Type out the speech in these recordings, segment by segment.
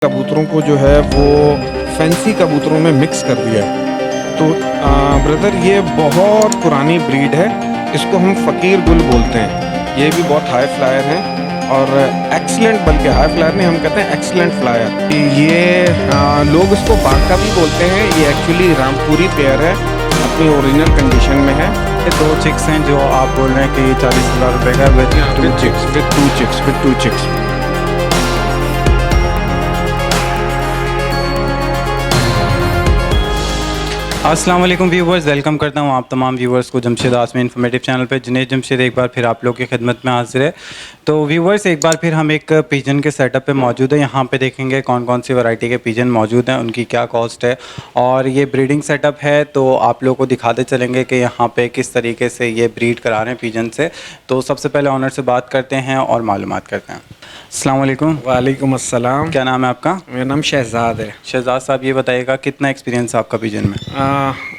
कबूतरों को जो है वो फैंसी कबूतरों में मिक्स कर दिया है। तो ब्रदर ये बहुत पुरानी ब्रीड है, इसको हम फ़कीर गुल बोलते हैं। ये भी बहुत हाई फ्लायर हैं और एक्सीलेंट, बल्कि हाई फ्लायर नहीं, हम कहते हैं एक्सीलेंट फ्लायर। ये लोग इसको बांका भी बोलते हैं। ये एक्चुअली रामपुरी पेयर है, अपनी ओरिजिनल कंडीशन में है। ये 2 चिक्स हैं जो आप बोल रहे हैं कि 40,000 रुपये का विद टू चिक्स। अस्सलाम वालेकुम व्यूवर्स, वेलकम करता हूँ आप तमाम व्यूवर्स को जमशेद आसमी इन्फॉर्मेटिव चैनल पे। जुनैद जमशेद एक बार फिर आप लोग की खिदमत में हाजिर है। तो व्यूवर्स, एक बार फिर हम एक पिजन के सेटअप पे मौजूद है। यहाँ पे देखेंगे कौन कौन सी वैरायटी के पिजन मौजूद हैं, उनकी क्या कॉस्ट है और ये ब्रीडिंग सेटअप है। तो आप लोगों को दिखाते चलेंगे कि यहाँ पे किस तरीके से ये ब्रीड करा रहे हैं पिजन से। तो सबसे पहले ऑनर से बात करते हैं और मालूमात करते हैं। अस्सलाम वालेकुम। वालेकुम अस्सलाम। क्या नाम है आपका? मेरा नाम शहजाद है। शहजाद साहब, ये बताइएगा कितना एक्सपीरियंस है आपका पिजन में?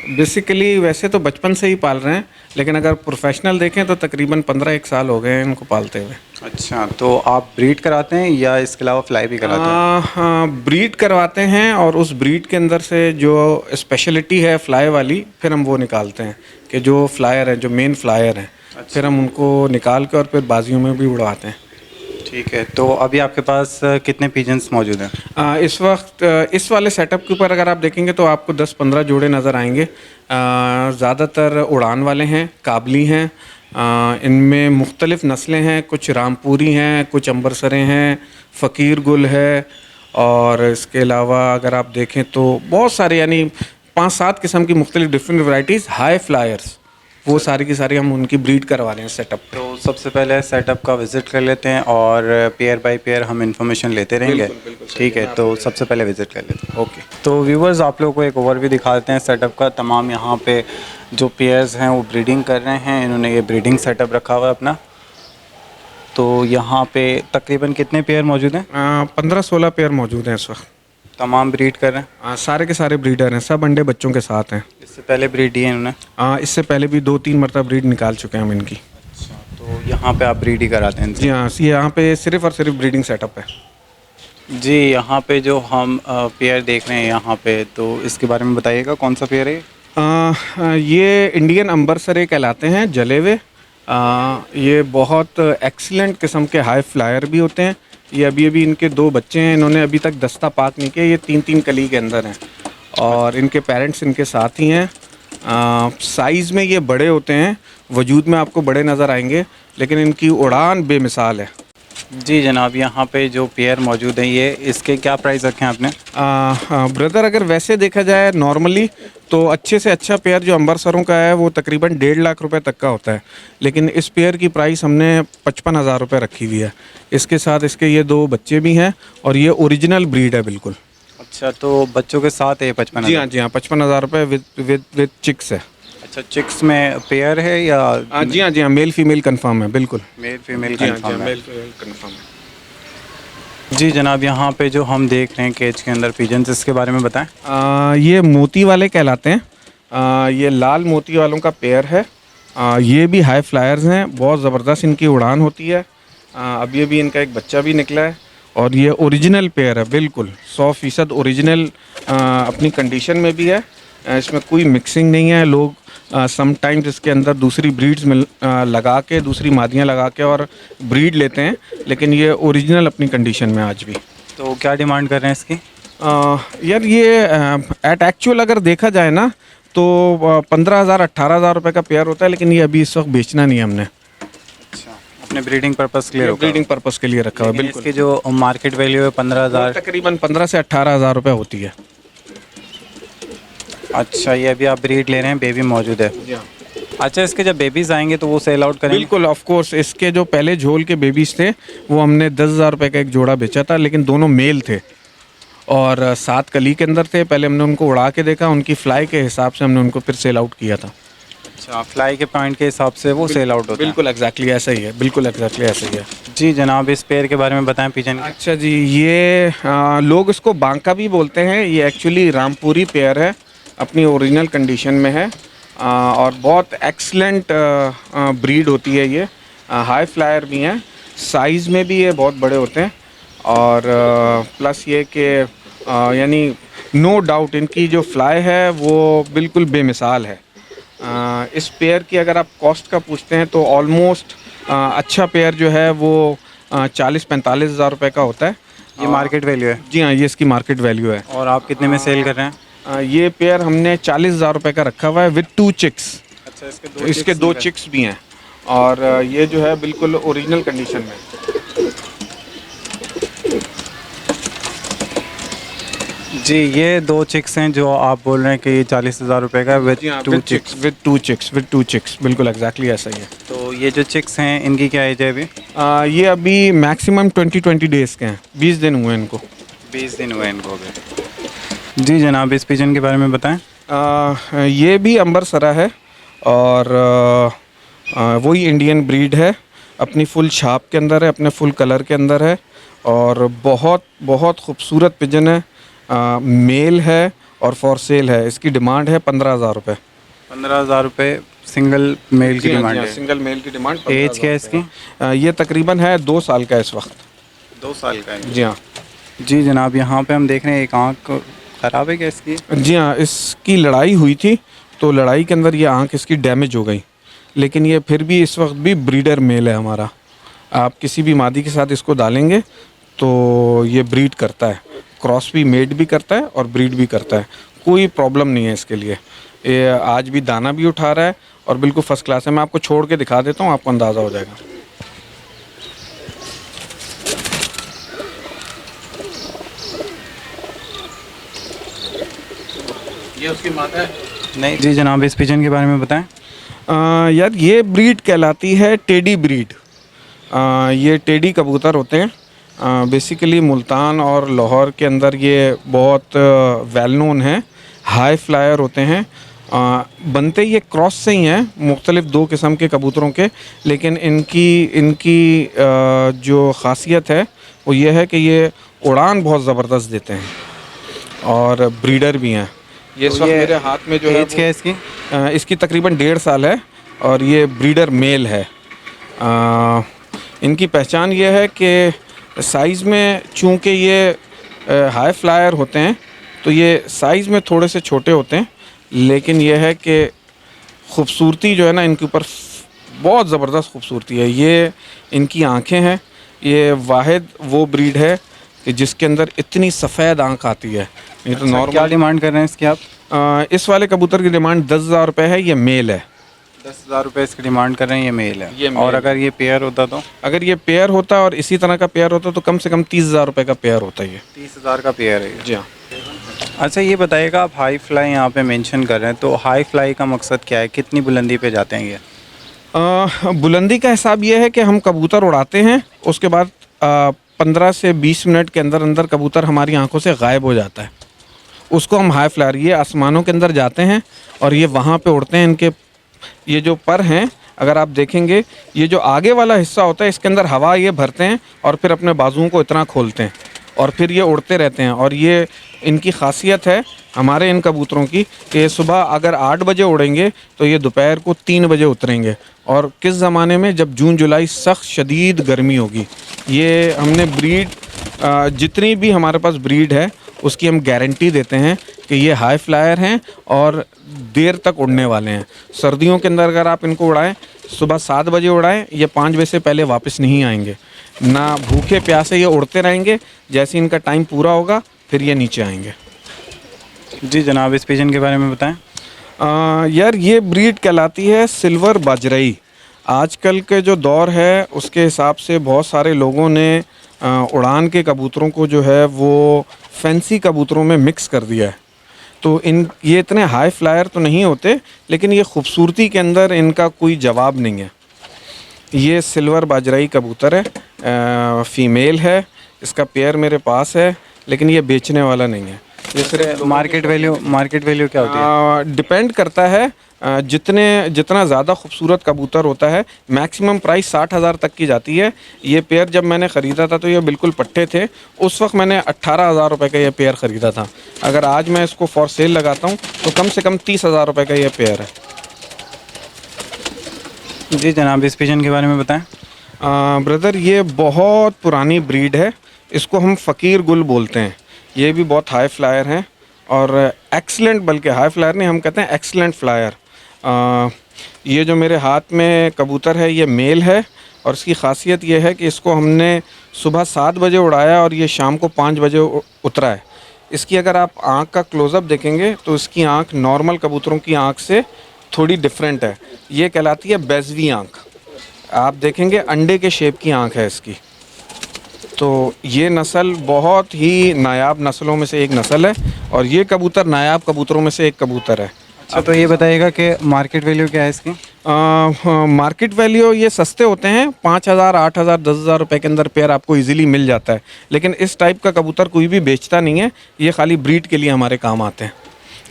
बेसिकली वैसे तो बचपन से ही पाल रहे हैं, लेकिन अगर प्रोफेशनल देखें तो तकरीबन 15 साल हो गए हैं इनको पालते हुए। अच्छा, तो आप ब्रीड कराते हैं या इसके अलावा फ्लाई भी कराते हैं? हाँ, ब्रीड करवाते हैं और उस ब्रीड के अंदर से जो स्पेशलिटी है फ्लाई वाली, फिर हम वो निकालते हैं कि जो फ्लायर है, जो मेन फ्लायर हैं। अच्छा। फिर हम उनको निकाल के और फिर बाजियों में भी उड़वाते हैं। ठीक है, तो अभी आपके पास कितने पिजन्स मौजूद हैं? इस वक्त इस वाले सेटअप के ऊपर अगर आप देखेंगे तो आपको 10-15 जोड़े नज़र आएंगे। ज़्यादातर उड़ान वाले हैं, काबली हैं। इनमें मुख्तलिफ़ नस्लें हैं, कुछ रामपुरी हैं, कुछ अम्बरसरें हैं, फ़कीर गुल है। और इसके अलावा अगर आप देखें तो बहुत सारे, यानी 5-7 किस्म की मुख्तलिफ़ डिफरेंट वैराइटीज़ हाई फ्लायर्स, वो सारी की सारी हम उनकी ब्रीड करवा रहे हैं सेटअप। तो सबसे पहले सेटअप का विज़िट कर लेते हैं और पेयर बाय पेयर हम इंफॉर्मेशन लेते रहेंगे। ठीक है, तो सबसे पहले विज़िट कर लेते हैं। ओके, तो व्यूवर्स, आप लोगों को एक ओवरव्यू दिखा देते हैं सेटअप का। तमाम यहाँ पे जो पेयर्स हैं वो ब्रीडिंग कर रहे हैं। इन्होंने ये ब्रीडिंग सेटअप रखा हुआ है अपना। तो यहाँ पे तकरीबन कितने पेयर मौजूद हैं? 15-16 पेयर मौजूद हैं इस वक्त। तमाम ब्रीड कर रहे हैं? सारे के सारे ब्रीडर हैं, सब अंडे बच्चों के साथ हैं। इससे पहले ब्रीड दी है इन्होंने? इससे पहले भी 2-3 मरतबा ब्रीड निकाल चुके हैं हम इनकी। अच्छा, तो यहाँ पे आप ब्रीड ही कराते हैं? जी हाँ, यहाँ पे सिर्फ़ और सिर्फ ब्रीडिंग सेटअप है। जी, यहाँ पे जो हम पेयर देख रहे हैं यहाँ पे, तो इसके बारे में बताइएगा, कौन सा पेयर है? ये इंडियन अम्बरसरे कहलाते हैं, जले हुए। ये बहुत एक्सीलेंट किस्म के हाई फ्लायर भी होते हैं। ये अभी इनके 2 बच्चे हैं, इन्होंने अभी तक दस्ता पाक नहीं किया। ये 3-3 कली के अंदर हैं और इनके पेरेंट्स इनके साथ ही हैं। साइज़ में ये बड़े होते हैं, वजूद में आपको बड़े नज़र आएंगे, लेकिन इनकी उड़ान बेमिसाल है। जी जनाब, यहाँ पे जो पेयर मौजूद हैं, ये इसके क्या प्राइस रखे हैं आपने? ब्रदर, अगर वैसे देखा जाए नॉर्मली तो अच्छे से अच्छा पेयर जो अम्बरसरों का है वो तकरीबन 1.5 लाख रुपए तक का होता है, लेकिन इस पेयर की प्राइस हमने 55,000 रुपये रखी हुई है। इसके साथ इसके ये 2 बच्चे भी हैं और ये ओरिजिनल ब्रीड है बिल्कुल। अच्छा, तो बच्चों के साथ है 55? जी हाँ, 55,000 रुपये विद चिक्स है। अच्छा, चिक्स में पेयर है या? जी हाँ, मेल फीमेल कंफर्म है, बिल्कुल मेल फीमेल मेल कंफर्म है। जी जनाब, यहाँ पे जो हम देख रहे हैं केज के अंदर पिजन्स, इसके बारे में बताएं। ये मोती वाले कहलाते हैं। ये लाल मोती वालों का पेयर है। ये भी हाई फ्लायर्स हैं, बहुत ज़बरदस्त इनकी उड़ान होती है। अभी इनका एक बच्चा भी निकला है और ये ओरिजिनल पेयर है, बिल्कुल 100% ओरिजिनल अपनी कंडीशन में भी है। इसमें कोई मिक्सिंग नहीं है। लोग समटाइम्स इसके अंदर दूसरी ब्रीड्स में लगा के, दूसरी मादियाँ लगा के और ब्रीड लेते हैं, लेकिन ये ओरिजिनल अपनी कंडीशन में आज भी। तो क्या डिमांड कर रहे हैं इसकी? यार ये एट एक्चुअल अगर देखा जाए ना तो 15,000-18,000 रुपये का पेयर होता है, लेकिन ये अभी इस वक्त बेचना नहीं है हमने। अच्छा, अपने ब्रीडिंग पर्पस के लिए? ब्रीडिंग पर्पस के लिए रखा हुआ, बिल्कुल। इसकी जो मार्केट वैल्यू है 15,000, तकरीबन 15 से 18,000 रुपये होती है। अच्छा, ये अभी आप ब्रीड ले रहे हैं, बेबी मौजूद है? जी हाँ। अच्छा, इसके जब बेबीज़ आएंगे तो वो सेल आउट करेंगे? बिल्कुल, ऑफ कोर्स। इसके जो पहले झोल के बेबीज़ थे वो हमने 10,000 रुपये का एक जोड़ा बेचा था, लेकिन दोनों मेल थे और 7 कली के अंदर थे। पहले हमने उनको उड़ा के देखा, उनकी फ्लाई के हिसाब से हमने उनको फिर सेल आउट किया था। अच्छा, फ्लाई के पॉइंट के हिसाब से वो सेल आउट होता है? बिल्कुल एग्जैक्टली ऐसा ही है, बिल्कुल एग्जैक्टली ऐसा ही है। जी जनाब, इस पेयर के बारे में बताएं पिजन। अच्छा जी, ये लोग इसको बांका भी बोलते हैं। ये एक्चुअली रामपुरी पेयर है, अपनी ओरिजिनल कंडीशन में है और बहुत एक्सलेंट ब्रीड होती है। ये हाई फ्लायर भी हैं, साइज़ में भी ये बहुत बड़े होते हैं और प्लस ये कि यानी नो डाउट इनकी जो फ्लाई है वो बिल्कुल बेमिसाल है। इस पेयर की अगर आप कॉस्ट का पूछते हैं तो ऑलमोस्ट अच्छा पेयर जो है वो 40-45 हज़ार रुपये का होता है। ये मार्केट वैल्यू है। जी हाँ, ये इसकी मार्केट वैल्यू है। और आप कितने में सेल कर रहे हैं? ये पेयर हमने 40 हज़ार रुपये का रखा हुआ है विद 2 चिक्स। अच्छा, इसके 2 चिक्स भी हैं और ये जो है बिल्कुल ओरिजिनल कंडीशन में। जी, ये 2 चिक्स हैं जो आप बोल रहे हैं कि ये 40,000 रुपये का विद जी हाँ, 2 चिक्स। विद टू चिक्स बिल्कुल एग्जैक्टली ऐसा ही है। तो ये जो चिक्स हैं इनकी क्या एज है अभी? ये अभी मैक्सिमम 20 डेज़ के हैं, 20 दिन हुए हैं इनको। 20 दिन हुए इनको अभी। जी जनाब, इस पिजन के बारे में बताएं। ये भी अंबरसरा है और वही इंडियन ब्रीड है, अपनी फुल छाप के अंदर है, अपने फुल कलर के अंदर है और बहुत बहुत खूबसूरत पिजन है। मेल है और फॉर सेल है। इसकी डिमांड है 15,000 रुपये। 15,000 रुपये सिंगल मेल की डिमांड है। सिंगल मेल की डिमांड। एज क्या है इसकी? ये तकरीबन है 2 साल का इस वक्त। 2 साल का है। जी हाँ। जी जनाब, यहाँ पे हम देख रहे हैं एक आँख ख़राब है क्या इसकी? जी हाँ, इसकी लड़ाई हुई थी तो लड़ाई के अंदर ये आँख इसकी डैमेज हो गई, लेकिन ये फिर भी इस वक्त भी ब्रीडर मेल है हमारा। आप किसी भी मादी के साथ इसको डालेंगे तो ये ब्रीड करता है, क्रॉस भी मेड भी करता है और ब्रीड भी करता है। कोई प्रॉब्लम नहीं है इसके लिए। ये आज भी दाना भी उठा रहा है और बिल्कुल फर्स्ट क्लास है। मैं आपको छोड़ के दिखा देता हूँ, आपको अंदाज़ा हो जाएगा। ये उसकी माता है। नहीं जी जनाब, इस पिजन के बारे में बताएं। यार ये ब्रीड कहलाती है टेडी ब्रीड। ये टेडी कबूतर होते हैं। बेसिकली मुल्तान और लाहौर के अंदर ये बहुत वेल नोन है। हाई फ्लायर होते हैं। बनते ये क्रॉस से ही हैं, मुख्तलिफ 2 किस्म के कबूतरों के, लेकिन इनकी जो ख़ासियत है वो ये है कि ये उड़ान बहुत ज़बरदस्त देते हैं और ब्रीडर भी हैं। ये तो इस वक्त ये मेरे हाथ में जो है एज क्या है इसकी? इसकी तकरीबन 1.5 साल है और ये ब्रीडर मेल है। इनकी पहचान ये है कि साइज़ में, चूँकि ये हाई फ्लायर होते हैं तो ये साइज़ में थोड़े से छोटे होते हैं, लेकिन यह है कि खूबसूरती जो है ना इनके ऊपर बहुत ज़बरदस्त खूबसूरती है। ये इनकी आँखें हैं। ये वाहिद वो ब्रीड है कि जिसके अंदर इतनी सफ़ेद आँख आती है। ये तो नॉर्मल। क्या डिमांड कर रहे हैं इसकी आप? इस वाले कबूतर की डिमांड 10,000 रुपये है। ये मेल है। 10,000 रुपये इसकी डिमांड कर रहे हैं। ये मेल है। ये मेल और अगर ये पेयर होता तो? अगर ये पेयर होता और इसी तरह का पेयर होता तो कम से कम 30,000 रुपये का पेयर होता है ये। 30,000 का पेयर है। जी हाँ। अच्छा ये बताइएगा, आप हाई फ्लाई यहाँ पे मेंशन कर रहे हैं, तो हाई फ्लाई का मकसद क्या है? कितनी बुलंदी पे जाते हैं ये? बुलंदी का हिसाब ये है कि हम कबूतर उड़ाते हैं, उसके बाद 15 से 20 मिनट के अंदर अंदर कबूतर हमारी आंखों से गायब हो जाता है। उसको हम हाई फ्लायर, ये आसमानों के अंदर जाते हैं और ये वहाँ पे उड़ते हैं। इनके ये जो पर हैं, अगर आप देखेंगे, ये जो आगे वाला हिस्सा होता है इसके अंदर हवा ये भरते हैं और फिर अपने बाजुओं को इतना खोलते हैं और फिर ये उड़ते रहते हैं। और ये इनकी खासियत है हमारे इन कबूतरों की कि सुबह अगर 8 बजे उड़ेंगे तो ये दोपहर को 3 बजे उतरेंगे। और किस ज़माने में, जब जून जुलाई सख्त शदीद गर्मी होगी। ये हमने ब्रीड, जितनी भी हमारे पास ब्रीड है उसकी हम गारंटी देते हैं कि ये हाई फ्लायर हैं और देर तक उड़ने वाले हैं। सर्दियों के अंदर अगर आप इनको उड़ाएं, सुबह 7 बजे उड़ाएं, ये 5 बजे से पहले वापस नहीं आएंगे। ना भूखे प्यासे ये उड़ते रहेंगे। जैसे इनका टाइम पूरा होगा फिर ये नीचे आएंगे। जी जनाब, इस पिजन के बारे में बताएं। यार ये ब्रीड कहलाती है सिल्वर बाजराई। आजकल के जो दौर है उसके हिसाब से बहुत सारे लोगों ने उड़ान के कबूतरों को जो है वो फैंसी कबूतरों में मिक्स कर दिया है। तो ये इतने हाई फ्लायर तो नहीं होते, लेकिन ये खूबसूरती के अंदर इनका कोई जवाब नहीं है। ये सिल्वर बाजराई कबूतर है, फ़ीमेल है। इसका पेयर मेरे पास है, लेकिन ये बेचने वाला नहीं है। ये सिर्फ मार्केट वैल्यू क्या होती है? डिपेंड करता है। जितना ज़्यादा खूबसूरत कबूतर होता है, मैक्सिमम प्राइस 60,000 तक की जाती है। ये पेयर जब मैंने ख़रीदा था तो ये बिल्कुल पट्टे थे। उस वक्त मैंने 18,000 रुपये का ये पेयर ख़रीदा था। अगर आज मैं इसको फॉर सेल लगाता हूँ तो कम से कम 30,000 रुपये का ये पेयर है। जी जनाब, इस पिजन के बारे में बताएं। ब्रदर, ये बहुत पुरानी ब्रीड है। इसको हम फ़कीर गुल बोलते हैं। ये भी बहुत हाई फ्लायर हैं और एक्सलेंट, बल्कि हाई फ्लायर नहीं, हम कहते हैं एक्सलेंट फ्लायर। ये जो मेरे हाथ में कबूतर है ये मेल है और इसकी ख़ासियत ये है कि इसको हमने सुबह 7 बजे उड़ाया और ये शाम को 5 बजे उतरा है। इसकी अगर आप आँख का क्लोज़अप देखेंगे तो इसकी आँख नॉर्मल कबूतरों की आँख से थोड़ी डिफरेंट है। ये कहलाती है बेज़वी आँख। आप देखेंगे अंडे के शेप की आँख है इसकी। तो ये नस्ल बहुत ही नायाब नस्लों में से एक नस्ल है और ये कबूतर नायाब कबूतरों में से एक कबूतर है। अच्छा, तो ये बताइएगा कि मार्केट वैल्यू क्या है इसकी? मार्केट वैल्यू ये सस्ते होते हैं, 5,000, 8,000, 10,000 रुपये के अंदर पेयर आपको इजीली मिल जाता है। लेकिन इस टाइप का कबूतर कोई भी बेचता नहीं है, ये खाली ब्रीड के लिए हमारे काम आते हैं।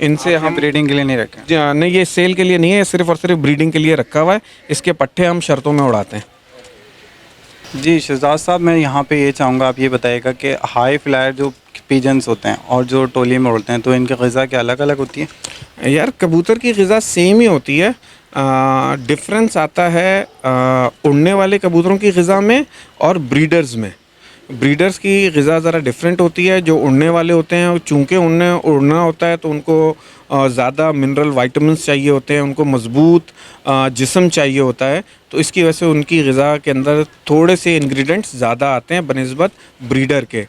इनसे हम ब्रीडिंग के लिए नहीं रखें? नहीं, ये सेल के लिए नहीं है, ये सिर्फ़ और सिर्फ ब्रीडिंग के लिए रखा हुआ है। इसके पट्टे हम शर्तों में उड़ाते हैं। जी शहजाद साहब, मैं यहाँ पे ये चाहूँगा आप ये बताइएगा कि हाई फ्लायर जो पिजन्स होते हैं और जो टोली में उड़ते हैं तो इनकी ग़िज़ा क्या अलग अलग होती है? यार कबूतर की ग़िज़ा सेम ही होती है। डिफरेंस आता है उड़ने वाले कबूतरों की ग़िज़ा में और ब्रीडर्स में। ब्रीडर्स की ग़िज़ा ज़रा डिफरेंट होती है। जो उड़ने वाले होते हैं चूँकि उन्हें उड़ना होता है तो उनको ज़्यादा मिनरल वाइटामिन्स चाहिए होते हैं, उनको मज़बूत जिस्म चाहिए होता है, तो इसकी वजह से उनकी ग़िज़ा के अंदर थोड़े से इंग्रेडिएंट्स ज़्यादा आते हैं बनिस्बत ब्रीडर के।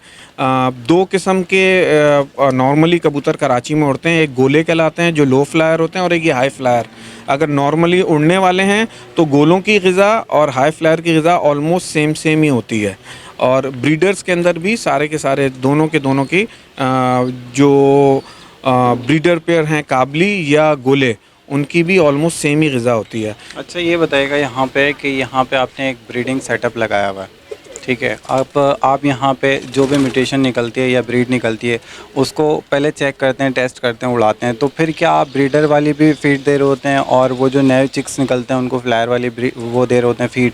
2 किस्म के नॉर्मली कबूतर कराची में उड़ते हैं। एक गोले कहलाते हैं जो लो फ्लायर होते हैं और एक ये हाई फ्लायर। अगर नॉर्मली उड़ने वाले हैं तो गोलों की ग़िज़ा और हाई फ्लायर की ग़िज़ा ऑलमोस्ट सेम ही होती है। और ब्रीडर्स के अंदर भी सारे के सारे दोनों की जो ब्रीडर पेयर हैं काबली या गोले, उनकी भी ऑलमोस्ट सेम ही ग़िज़ा होती है। अच्छा, ये बताइएगा यहाँ पे कि यहाँ पे आपने एक ब्रीडिंग सेटअप लगाया हुआ है, ठीक है? आप यहाँ पे जो भी म्यूटेशन निकलती है या ब्रीड निकलती है उसको पहले चेक करते हैं, टेस्ट करते हैं, उड़ाते हैं। तो फिर क्या आप ब्रीडर वाली भी फीड दे रहे होते हैं और वो जो नए चिक्स निकलते हैं उनको फ्लायर वाली वो दे रहे होते हैं फीड?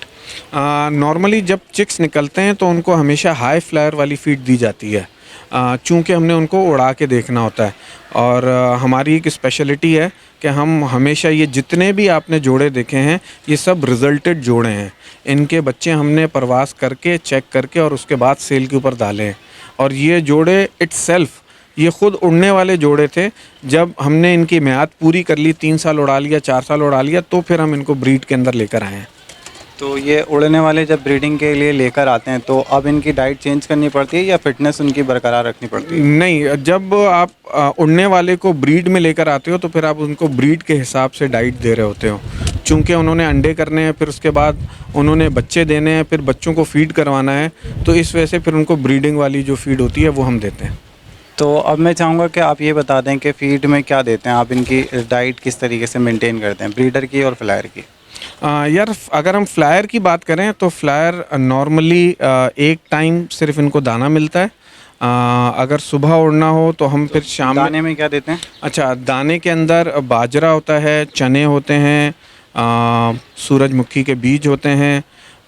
नॉर्मली जब चिक्स निकलते हैं तो उनको हमेशा हाई फ्लायर वाली फीड दी जाती है, चूँकि हमने उनको उड़ा के देखना होता है। और हमारी एक स्पेशलिटी है कि हम हमेशा ये जितने भी आपने जोड़े देखे हैं ये सब रिज़ल्टेड जोड़े हैं। इनके बच्चे हमने परवास करके चेक करके और उसके बाद सेल के ऊपर डाले हैं। और ये जोड़े इट्सेल्फ ये ख़ुद उड़ने वाले जोड़े थे। जब हमने इनकी मियाद पूरी कर ली, 3 साल उड़ा लिया, 4 साल उड़ा लिया, तो फिर हम इनको ब्रीड के अंदर लेकर आए हैं। तो ये उड़ने वाले जब ब्रीडिंग के लिए लेकर आते हैं तो अब इनकी डाइट चेंज करनी पड़ती है या फिटनेस उनकी बरकरार रखनी पड़ती है? नहीं, जब आप उड़ने वाले को ब्रीड में लेकर आते हो तो फिर आप उनको ब्रीड के हिसाब से डाइट दे रहे होते हो। चूँकि उन्होंने अंडे करने हैं, फिर उसके बाद उन्होंने बच्चे देने हैं, फिर बच्चों को फ़ीड करवाना है, तो इस वजह से फिर उनको ब्रीडिंग वाली जो फ़ीड होती है वो हम देते हैं। तो अब मैं चाहूँगा कि आप ये बता दें कि फ़ीड में क्या देते हैं आप, इनकी डाइट किस तरीके से मेंटेन करते हैं, ब्रीडर की और फ्लायर की? यार अगर हम फ्लायर की बात करें तो फ्लायर नॉर्मली एक टाइम सिर्फ इनको दाना मिलता है। अगर सुबह उड़ना हो तो हम फिर शाम दाने में क्या देते हैं? अच्छा, दाने के अंदर बाजरा होता है, चने होते हैं, सूरजमुखी के बीज होते हैं।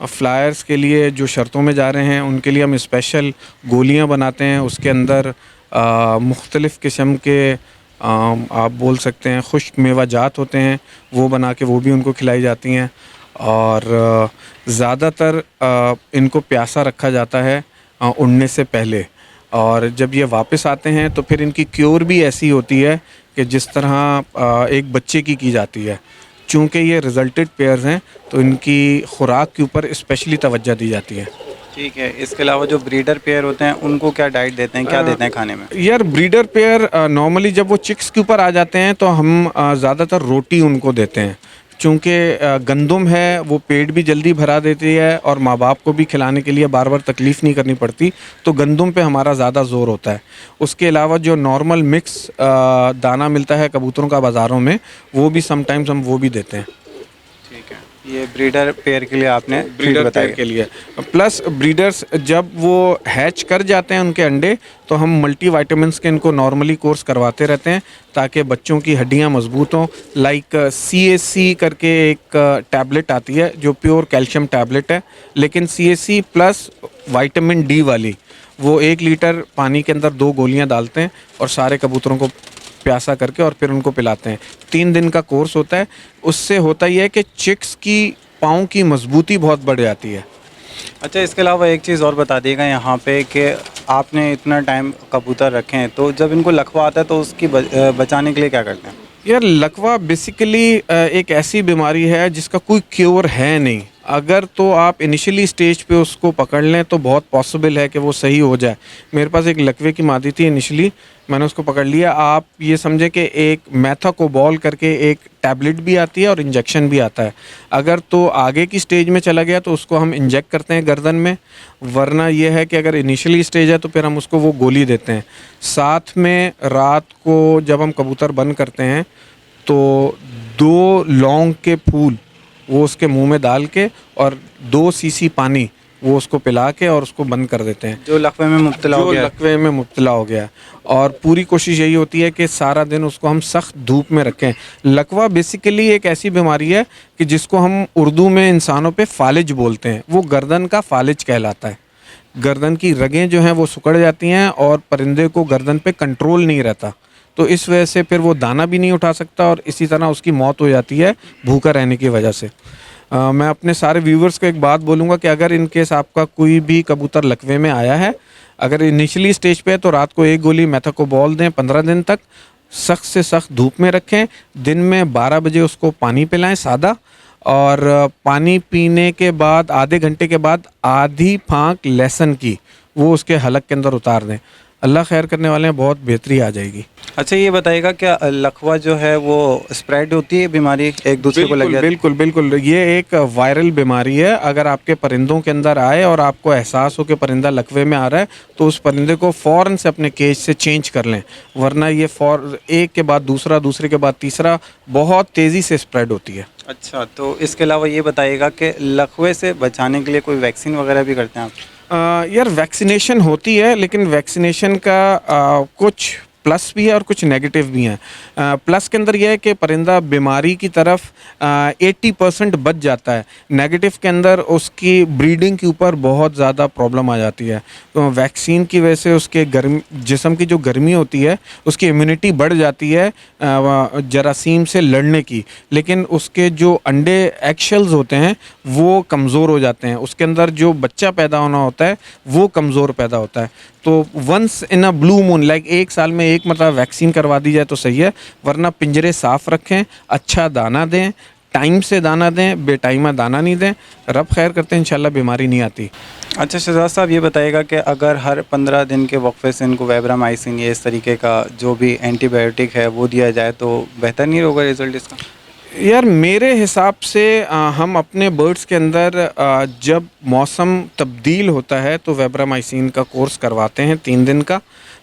फ्लायर्स के लिए जो शर्तों में जा रहे हैं उनके लिए हम स्पेशल गोलियां बनाते हैं, उसके अंदर मुख्तलिफ़ किस्म के आप बोल सकते हैं खुश्क मेवा जात होते हैं, वो बना के वो भी उनको खिलाई जाती हैं। और ज़्यादातर इनको प्यासा रखा जाता है उड़ने से पहले, और जब ये वापस आते हैं तो फिर इनकी क्योर भी ऐसी होती है कि जिस तरह एक बच्चे की जाती है। चूँकि ये रिज़ल्टेड पेयर्स हैं तो इनकी खुराक के ऊपर स्पेशली तवज्जो दी जाती है। ठीक है, इसके अलावा जो ब्रीडर पेयर होते हैं उनको क्या डाइट देते हैं, क्या देते हैं खाने में? यार ब्रीडर पेयर नॉर्मली जब वो चिक्स के ऊपर आ जाते हैं तो हम ज़्यादातर रोटी उनको देते हैं। चूँकि गंदम है वो पेट भी जल्दी भरा देती है और माँ बाप को भी खिलाने के लिए बार बार तकलीफ़ नहीं करनी पड़ती, तो गंदम पे हमारा ज़्यादा ज़ोर होता है। उसके अलावा जो नॉर्मल मिक्स दाना मिलता है कबूतरों का बाज़ारों में, वो भी समटाइम्स हम वो भी देते हैं। ठीक है, ये ब्रीडर पेयर के लिए आपने ब्रीडर पेयर के लिए। प्लस ब्रीडर्स जब वो हैच कर जाते हैं उनके अंडे, तो हम मल्टी वाइटामिन्स के इनको नॉर्मली कोर्स करवाते रहते हैं ताकि बच्चों की हड्डियां मजबूत हों। लाइक CAC करके एक टैबलेट आती है जो प्योर कैल्शियम टैबलेट है, लेकिन CAC प्लस विटामिन D वाली, वो 1 लीटर पानी के अंदर 2 गोलियां डालते हैं और सारे कबूतरों को प्यासा करके और फिर उनको पिलाते हैं। 3 दिन का कोर्स होता है। उससे होता ही है कि चिक्स की पाँव की मजबूती बहुत बढ़ जाती है। अच्छा, इसके अलावा एक चीज़ और बता दिएगा यहाँ पे कि आपने इतना टाइम कबूतर रखे हैं, तो जब इनको लकवा आता है तो उसकी बचाने के लिए क्या करते हैं? यार लकवा बेसिकली एक ऐसी बीमारी है जिसका कोई क्योर है नहीं। अगर तो आप इनिशियली स्टेज पे उसको पकड़ लें तो बहुत पॉसिबल है कि वो सही हो जाए। मेरे पास एक लकवे की मादी थी, इनिशियली मैंने उसको पकड़ लिया। आप ये समझे कि एक मैथाकोबॉल करके एक टैबलेट भी आती है और इंजेक्शन भी आता है। अगर तो आगे की स्टेज में चला गया तो उसको हम इंजेक्ट करते हैं गर्दन में, वरना ये है कि अगर इनिशियली स्टेज है तो फिर हम उसको वो गोली देते हैं। साथ में रात को जब हम कबूतर बंद करते हैं तो 2 लौंग के फूल वो उसके मुंह में डाल के और 2 सीसी पानी वो उसको पिला के और उसको बंद कर देते हैं, जो लकवे में मुब्तला हो जो गया है। लकवे में मुब्तला हो गया है। और पूरी कोशिश यही होती है कि सारा दिन उसको हम सख्त धूप में रखें। लकवा बेसिकली एक ऐसी बीमारी है कि जिसको हम उर्दू में इंसानों पे फालिज बोलते हैं। वो गर्दन का फालिज कहलाता है। गर्दन की रगें जो हैं वो सिकुड़ जाती हैं और परिंदे को गर्दन पे कंट्रोल नहीं रहता, तो इस वजह से फिर वो दाना भी नहीं उठा सकता और इसी तरह उसकी मौत हो जाती है भूखा रहने की वजह से। मैं अपने सारे व्यूवर्स को एक बात बोलूँगा कि अगर इन केस आपका कोई भी कबूतर लकवे में आया है, अगर इनिशियली स्टेज पे है तो रात को 1 गोली मैथाकोबॉल दें 15 दिन तक, सख्त से सख्त धूप में रखें। दिन में 12 बजे उसको पानी पिलाएं सादा, और पानी पीने के बाद आधे घंटे के बाद आधी फाँक लहसुन की वो उसके हलक के अंदर उतार दें। अल्लाह खैर करने वाले हैं, बहुत बेहतरी आ जाएगी। अच्छा, ये बताइएगा क्या लकवा जो है वो स्प्रेड होती है बीमारी एक दूसरे को लग बिल्कुल जाती है? बिल्कुल बिल्कुल, ये एक वायरल बीमारी है। अगर आपके परिंदों के अंदर आए और आपको एहसास हो कि परिंदा लकवे में आ रहा है तो उस परिंदे को फ़ौरन से अपने केज से चेंज कर लें, वरना ये एक के बाद दूसरा, दूसरे के बाद तीसरा बहुत तेज़ी से स्प्रेड होती है। अच्छा, तो इसके अलावा ये बताइएगा कि लकवे से बचाने के लिए कोई वैक्सीन वगैरह भी करते हैं आप? यार वैक्सीनेशन होती है, लेकिन वैक्सीनेशन का कुछ प्लस भी है और कुछ नेगेटिव भी हैं। प्लस के अंदर यह है कि परिंदा बीमारी की तरफ 80% बच जाता है। नेगेटिव के अंदर उसकी ब्रीडिंग के ऊपर बहुत ज़्यादा प्रॉब्लम आ जाती है। तो वैक्सीन की वजह से उसके जिस्म की जो गर्मी होती है उसकी इम्यूनिटी बढ़ जाती है जरासीम से लड़ने की, लेकिन उसके जो अंडे एगशेल्स होते हैं वो कमज़ोर हो जाते हैं। उसके अंदर जो बच्चा पैदा होना होता है वो कमज़ोर पैदा होता है। तो once in a blue moon, like 1 साल में एक मतलब वैक्सीन करवा दी जाए तो सही है, वरना पिंजरे साफ़ रखें, अच्छा दाना दें, टाइम से दाना दें, बेटाइमा दाना नहीं दें। रब खैर करते हैं, इंशाल्लाह बीमारी नहीं आती। अच्छा शहजाद साहब, ये बताइएगा कि अगर हर 15 दिन के वक्फे से इनको वेब्रामाइसिन या इस तरीके का जो भी एंटीबायोटिक है वो दिया जाए तो बेहतर नहीं होगा रिज़ल्ट इसका? यार मेरे हिसाब से हम अपने बर्ड्स के अंदर जब मौसम तब्दील होता है तो वेब्रामाइसिन का कोर्स करवाते हैं 3 दिन का।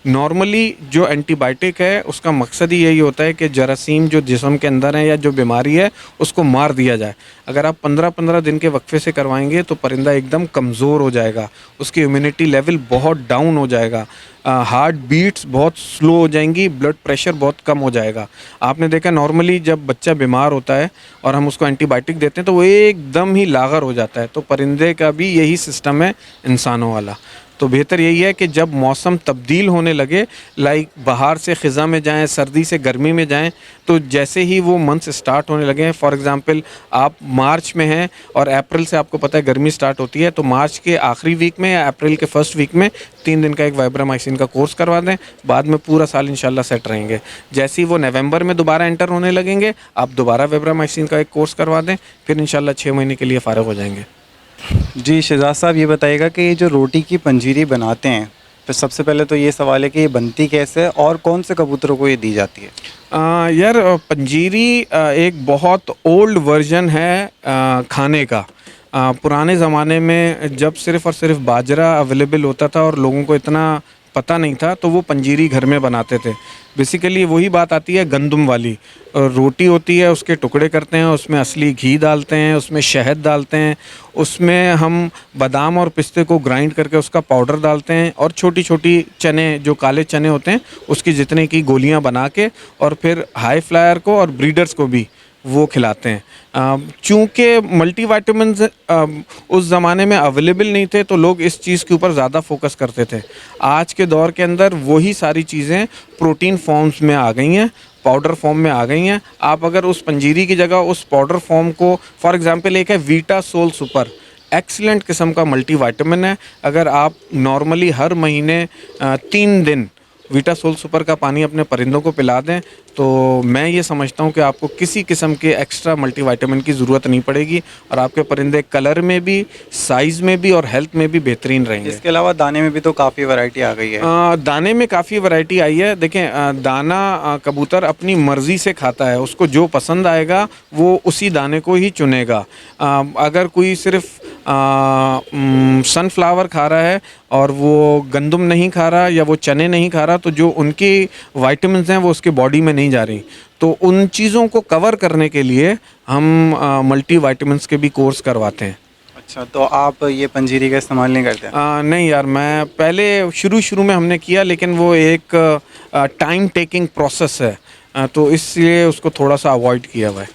नॉर्मली जो एंटीबायोटिक है उसका मकसद ही यही होता है कि जरासीम जो जिस्म के अंदर है या जो बीमारी है उसको मार दिया जाए। अगर आप 15-15 दिन के वक्फे से करवाएंगे तो परिंदा एकदम कमज़ोर हो जाएगा, उसकी इम्यूनिटी लेवल बहुत डाउन हो जाएगा, हार्ट बीट्स बहुत स्लो हो जाएंगी, ब्लड प्रेशर बहुत कम हो जाएगा। आपने देखा नॉर्मली जब बच्चा बीमार होता है और हम उसको एंटीबायोटिक देते हैं तो वो एकदम ही लागर हो जाता है। तो परिंदे का भी यही सिस्टम है इंसानों वाला। तो बेहतर यही है कि जब मौसम तब्दील होने लगे, लाइक बाहर से ख़िज़ा में जाएं, सर्दी से गर्मी में जाएं, तो जैसे ही वो मंथ्स स्टार्ट होने लगे, फॉर एग्ज़ाम्पल आप मार्च में हैं और अप्रैल से आपको पता है गर्मी स्टार्ट होती है, तो मार्च के आखिरी वीक में या अप्रैल के फर्स्ट वीक में 3 दिन का एक वाइब्रामाइसिन का कोर्स करवा दें। बाद में पूरा साल इंशाल्लाह सेट रहेंगे। जैसे ही वो नवंबर में दोबारा एंटर होने लगेंगे, आप दोबारा वाइब्रामाइसिन का एक कोर्स करवा दें, फिर इंशाल्लाह 6 महीने के लिए फ़ारिग हो जाएंगे। जी शहजाद साहब, ये बताइएगा कि ये जो रोटी की पंजीरी बनाते हैं, तो सबसे पहले तो ये सवाल है कि ये बनती कैसे है और कौन से कबूतरों को ये दी जाती है? यार पंजीरी एक बहुत ओल्ड वर्जन है खाने का। पुराने ज़माने में जब सिर्फ़ और सिर्फ बाजरा अवेलेबल होता था और लोगों को इतना पता नहीं था तो वो पंजीरी घर में बनाते थे। बेसिकली वही बात आती है गंदम वाली। रोटी होती है, उसके टुकड़े करते हैं, उसमें असली घी डालते हैं, उसमें शहद डालते हैं, उसमें हम बादाम और पिस्ते को ग्राइंड करके उसका पाउडर डालते हैं और छोटी छोटी चने जो काले चने होते हैं उसकी जितने की गोलियां बना के और फिर हाई फ्लायर को और ब्रीडर्स को भी वो खिलाते हैं। चूँकि मल्टीविटामिन्स उस ज़माने में अवेलेबल नहीं थे तो लोग इस चीज़ के ऊपर ज़्यादा फोकस करते थे। आज के दौर के अंदर वही सारी चीज़ें प्रोटीन फॉर्म्स में आ गई हैं, पाउडर फॉर्म में आ गई हैं। आप अगर उस पंजीरी की जगह उस पाउडर फॉर्म को, फॉर एग्ज़ाम्पल एक है वीटा सोल सुपर, एक्सीलेंट किस्म का मल्टीविटामिन है। अगर आप नॉर्मली हर महीने 3 दिन वीटासोल सुपर का पानी अपने परिंदों को पिला दें तो मैं ये समझता हूँ कि आपको किसी किस्म के एक्स्ट्रा मल्टीविटामिन की ज़रूरत नहीं पड़ेगी और आपके परिंदे कलर में भी, साइज़ में भी और हेल्थ में भी बेहतरीन रहेंगे। इसके अलावा दाने में भी तो काफ़ी वैरायटी आ गई है। दाने में काफ़ी वैरायटी आई है। देखें दाना कबूतर अपनी मर्ज़ी से खाता है, उसको जो पसंद आएगा वो उसी दाने को ही चुनेगा। अगर कोई सिर्फ सनफ्लावर खा रहा है और वो गंदम नहीं खा रहा या वो चने नहीं खा रहा तो जो उनकी वाइटामिन्स हैं वो उसके बॉडी में नहीं जा रही। तो उन चीज़ों को कवर करने के लिए हम मल्टी वाइटामिन्स के भी कोर्स करवाते हैं। अच्छा, तो आप ये पंजीरी का इस्तेमाल नहीं करते? नहीं यार, मैं पहले शुरू में हमने किया लेकिन वो एक टाइम टेकिंग प्रोसेस है, तो इसलिए उसको थोड़ा सा अवॉइड किया हुआ है।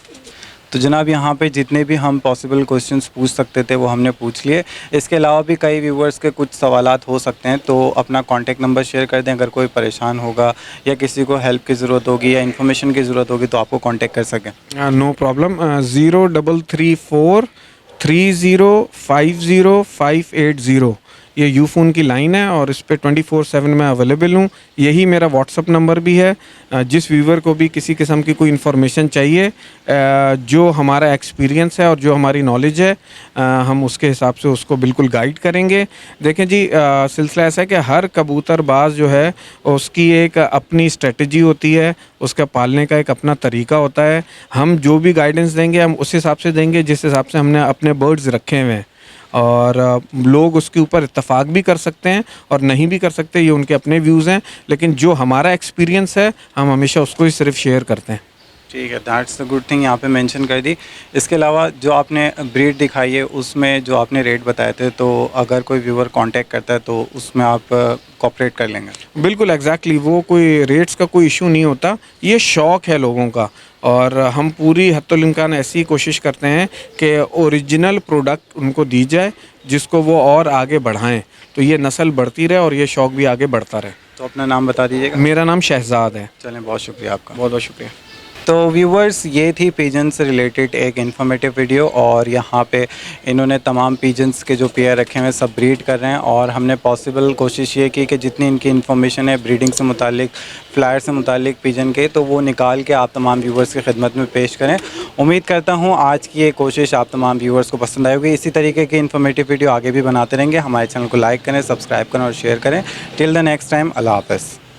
तो जनाब यहाँ पे जितने भी हम पॉसिबल क्वेश्चंस पूछ सकते थे वो हमने पूछ लिए। इसके अलावा भी कई व्यूवर्स के कुछ सवालात हो सकते हैं, तो अपना कॉन्टैक्ट नंबर शेयर कर दें। अगर कोई परेशान होगा या किसी को हेल्प की ज़रूरत होगी या इन्फॉर्मेशन की ज़रूरत होगी तो आपको कॉन्टैक्ट कर सकें। No problem. 0334 3050 ये यूफ़ोन की लाइन है और इस पे 24/7 मैं अवेलेबल हूँ। यही मेरा व्हाट्सअप नंबर भी है। जिस व्यूवर को भी किसी किस्म की कोई इन्फॉर्मेशन चाहिए, जो हमारा एक्सपीरियंस है और जो हमारी नॉलेज है, हम उसके हिसाब से उसको बिल्कुल गाइड करेंगे। देखें जी, सिलसिला ऐसा है कि हर कबूतरबाज जो है उसकी एक अपनी स्ट्रेटजी होती है, उसका पालने का एक अपना तरीका होता है। हम जो भी गाइडेंस देंगे हम उस हिसाब से देंगे जिस हिसाब से हमने अपने बर्ड्स रखे हुए हैं, और लोग उसके ऊपर इत्तफाक भी कर सकते हैं और नहीं भी कर सकते, ये उनके अपने व्यूज़ हैं। लेकिन जो हमारा एक्सपीरियंस है हम हमेशा उसको ही सिर्फ शेयर करते हैं। ठीक है, दैट्स द गुड थिंग, यहाँ पे मेंशन कर दी। इसके अलावा जो आपने ब्रीड दिखाई है उसमें जो आपने रेट बताए थे, तो अगर कोई व्यूवर कांटेक्ट करता है तो उसमें आप कोऑपरेट कर लेंगे? बिल्कुल एग्जैक्टली, वो कोई रेट्स का कोई इशू नहीं होता। ये शौक़ है लोगों का और हम पूरी हद्दुल इम्कान ऐसी कोशिश करते हैं कि ओरिजिनल प्रोडक्ट उनको दी जाए जिसको वो और आगे बढ़ाएं, तो ये नस्ल बढ़ती रहे और ये शौक़ भी आगे बढ़ता रहे। तो अपना नाम बता दीजिएगा। मेरा नाम शहजाद है। चलें, बहुत शुक्रिया आपका। बहुत बहुत शुक्रिया। तो व्यूवर्स, ये थी पिजन से रिलेटेड एक इन्फॉर्मेटिव वीडियो, और यहाँ पे इन्होंने तमाम पिजन्स के जो पेयर रखे हुए हैं सब ब्रीड कर रहे हैं, और हमने पॉसिबल कोशिश ये की कि जितनी इनकी इन्फॉर्मेशन है ब्रीडिंग से मुतालिक, फ्लायर से मुतालिक पिजन के, तो वो निकाल के आप तमाम व्यूवर्स की खिदमत में पेश करें। उम्मीद करता हूँ आज की ये कोशिश आप तमाम व्यूवर्स को पसंद आई होगी। इसी तरीके की इन्फॉर्मेटिव वीडियो आगे भी बनाते रहेंगे। हमारे चैनल को लाइक करें, सब्सक्राइब करें और शेयर करें। टिल द नेक्स्ट टाइम, अल्लाह हाफ़िज़।